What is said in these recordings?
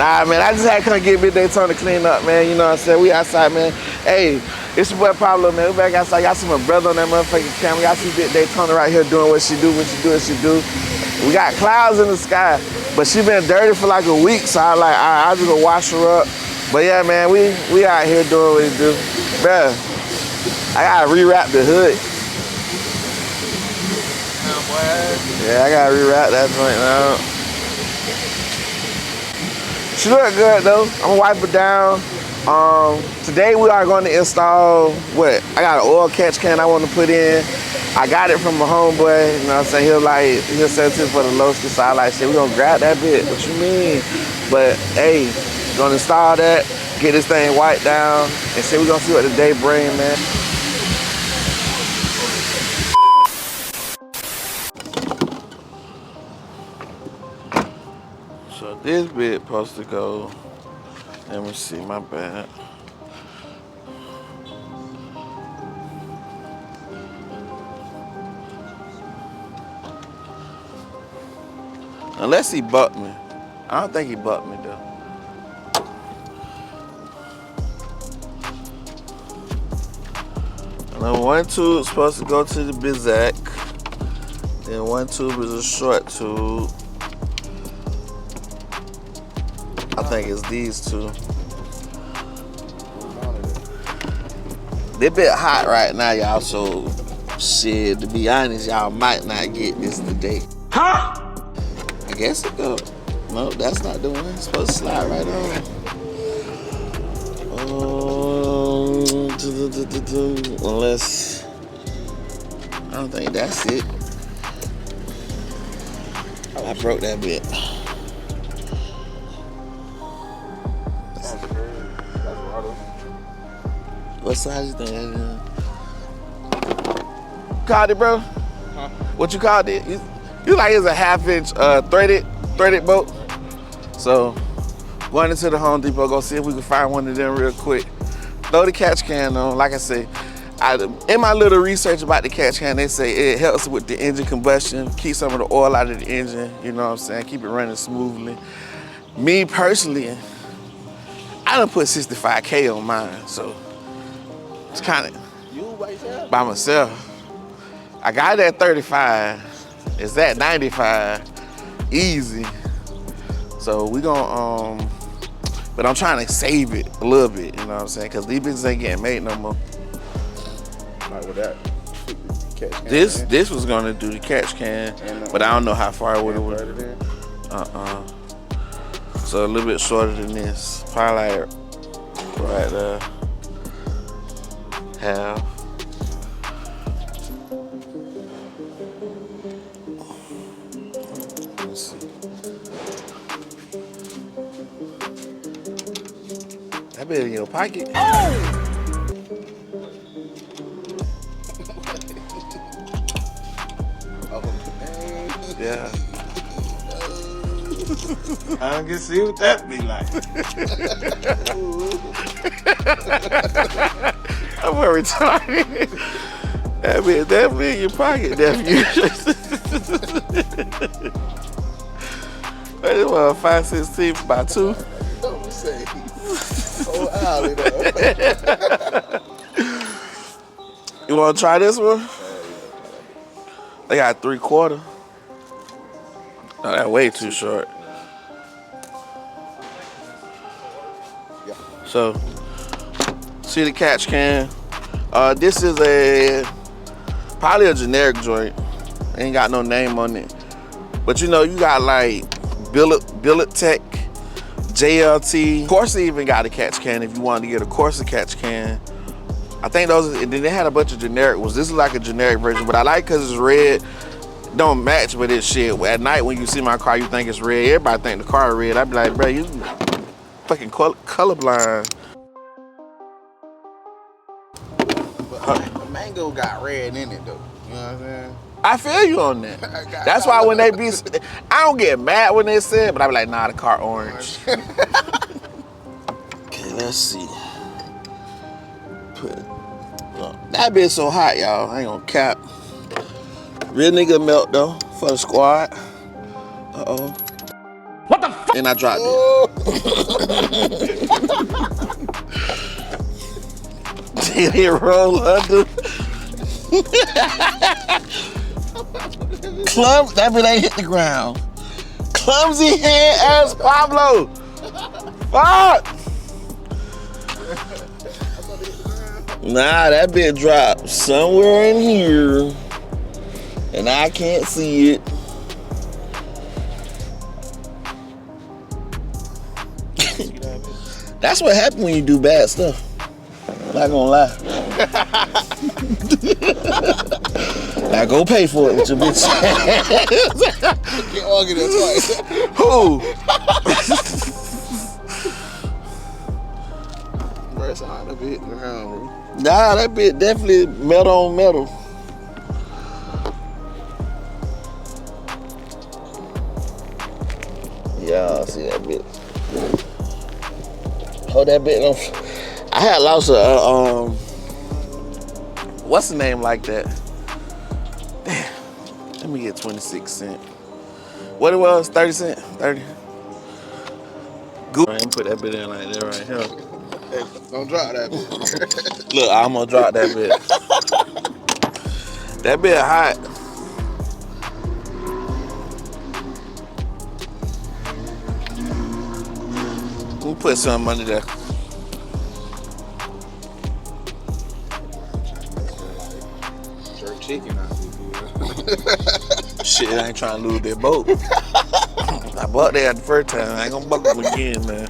Nah, man, I just had to come get Big Daytona clean up, man. You know what I'm saying? We outside, man. Hey, it's your boy Pablo, man. We back outside. Y'all see my brother on that motherfucking camera. Y'all see Big Daytona right here doing what she do, what she do, what she do. We got clouds in the sky, but she been dirty for like a week, so I like, I just go wash her up. But yeah, man, we out here doing what we do. Bruh, I gotta rewrap the hood. Yeah, I gotta rewrap that joint now. She look good though. I'm gonna wipe her down. Today we are going to install what? I got an oil catch can I want to put in. I got it from my homeboy, you know what I'm saying? He'll send it for the low ski, so I like, shit, we gonna grab that bit. What you mean? But hey, gonna install that, get this thing wiped down, and shit, we gonna see what the day bring, man. So this bit supposed to go, let me see, my bad. Unless he bucked me. I don't think he bucked me though. And then one tube is supposed to go to the Billet. Then one tube is a short tube. I think it's these two. They a bit hot right now, y'all, so shit, to be honest, y'all might not get this today. Huh? I guess it go. No, that's not the one. It's supposed to slide right on. Unless, I don't think that's it. I broke that bit. What size you think that is? Called it, bro? Huh? What you called it? You like it's a 1/2 inch threaded bolt. So going into the Home Depot, go see if we can find one of them real quick. Throw the catch can on. Like I say, in my little research about the catch can, they say it helps with the engine combustion, keep some of the oil out of the engine, you know what I'm saying, keep it running smoothly. Me personally, I done put 65K on mine, so it's kind of by myself. I got it at 35. It's at 95, easy. So we gonna, but I'm trying to save it a little bit, you know what I'm saying? Cause these bitches ain't getting made no more. Like with that catch can. This was gonna do the catch can, but I don't know how far it would have went. So a little bit shorter than this, probably like right there, half. That bit in your pocket. Oh! Yeah. I don't get to see what that be like. I'm very retarded. That bit definitely in your pocket, nephew. That is what, 5/16 by 2? Don't say. Oh, alley though. You want to try this one? They got 3/4. Oh, that's way too short. So, see the catch can. This is probably a generic joint. Ain't got no name on it. But you know, you got like Billet Tech, JLT. Corsa even got a catch can if you wanted to get a Corsa catch can. I think those, and then they had a bunch of generic ones. This is like a generic version, but I like because it's red. Don't match with this shit. At night when you see my car, you think it's red. Everybody think the car red. I be like, bro, you fucking colorblind. But the mango got red in it though. You know what I'm saying? I feel you on that. That's why when they be, I don't get mad when they say it, but I be like, nah, the car orange. Okay, let's see. That bitch so hot, y'all. I ain't gonna cap. Real nigga melt though for the squad. Uh-oh. What the fuck? And I dropped it. Did it roll under? That bit ain't hit the ground. Clumsy hand ass Pablo. Fuck. Nah, that bit dropped somewhere in here, and I can't see it. That's what happens when you do bad stuff. I'm not gonna lie. Now go pay for it with your bitch. Can't argue that twice. Who? Bro, it's hard to be hitting the ground, bro. Nah, that bit definitely metal on metal. Yeah, I see that bit. Hold that bit on. I had lost a what's the name like that? Damn. Let me get 26 cents. What it was? 30 cents? 30. Good. I'm put that bit in like that right here. Hey, don't drop that bit. Look, I'm gonna drop that bit. That bit hot. We'll put something under there. Jerk chicken out here. Shit, I ain't trying to lose that boat. I bought that the first time. I ain't gonna buck them again, man.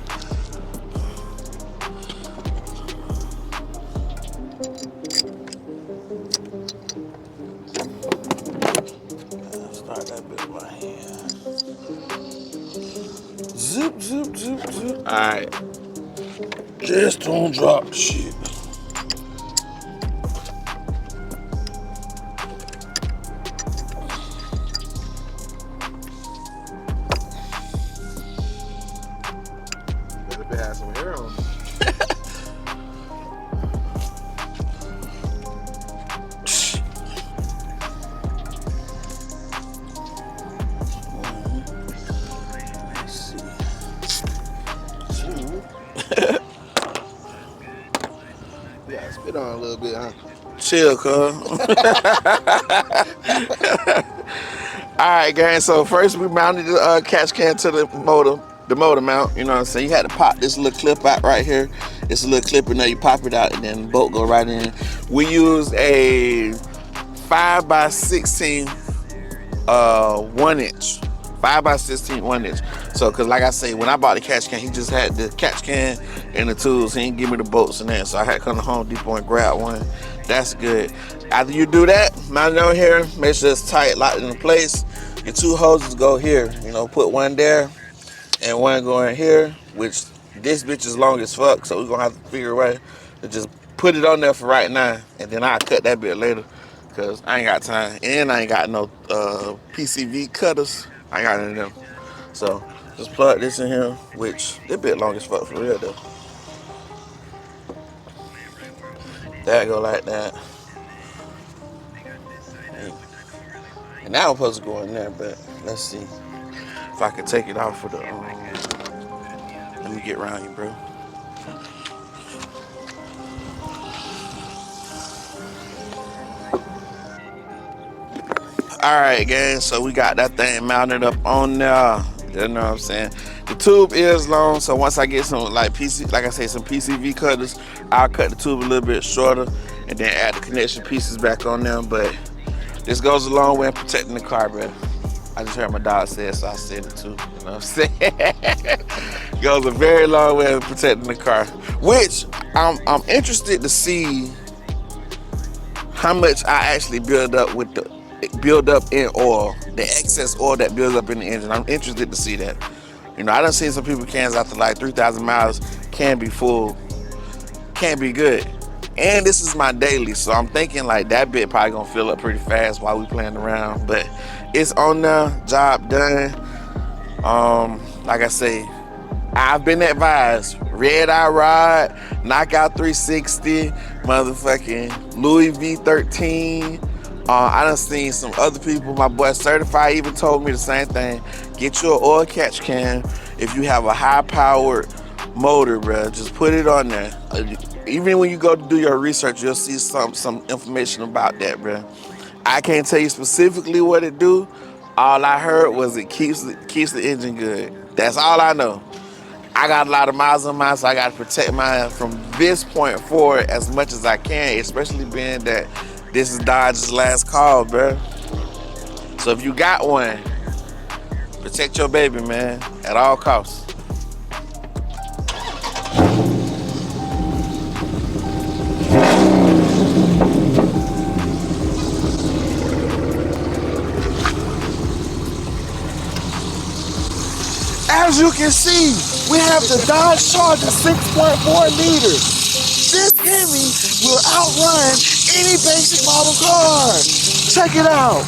Start that bit right here. Zip, zip, zip, zip. All right. Just don't drop the shit. Better be have some hair on. Yeah, spit on a little bit, huh? Chill, cuz. All right, gang. So first we mounted the catch can to the motor mount. You know what I'm saying? You had to pop this little clip out right here. It's a little clip in there. You pop it out, and then the bolt go right in. We used a 5x16 1 inch. 5x16 1 inch. So, cause like I say, when I bought the catch can, he just had the catch can and the tools. He didn't give me the bolts and that. So I had to come to Home Depot and grab one. That's good. After you do that, mount it on here, make sure it's tight, locked into place. Your two hoses go here. You know, put one there and one going here, which this bitch is long as fuck. So we're gonna have to figure a way to just put it on there for right now, and then I'll cut that bit later. Cause I ain't got time, and I ain't got no PCV cutters. I ain't got none of them. So just plug this in here, which this bit long as fuck for real though. That go like that. And now I'm supposed to go in there, but let's see if I can take it off for the. Let me get around you, bro. All right, gang, so we got that thing mounted up on there. You know what I'm saying? The tube is long, so once I get some like some PCV cutters, I'll cut the tube a little bit shorter and then add the connection pieces back on them. But this goes a long way in protecting the car, bro. I just heard my dog say it, so I said it too. You know what I'm saying? Goes a very long way in protecting the car, which I'm interested to see how much I actually build up in oil, the excess oil that builds up in the engine. I'm interested to see that. You know, I done seen some people cans after like 3,000 miles can be full, can be good. And this is my daily, so I'm thinking like that bit probably gonna fill up pretty fast while we playing around. But it's on there, job done. Like I say, I've been advised, red eye rod, knockout 360, motherfucking Louis V13. I done seen some other people, my boy Certified even told me the same thing. Get you an oil catch can. If you have a high powered motor, bro, just put it on there. Even when you go to do your research, you'll see some information about that, bro. I can't tell you specifically what it do. All I heard was it keeps the engine good. That's all I know. I got a lot of miles on mine, so I got to protect mine from this point forward as much as I can, especially being that this is Dodge's last call, bro. So if you got one, protect your baby, man, at all costs. As you can see, we have the Dodge Charger 6.4 liters. This Hemi will outrun any basic model car. Check it out.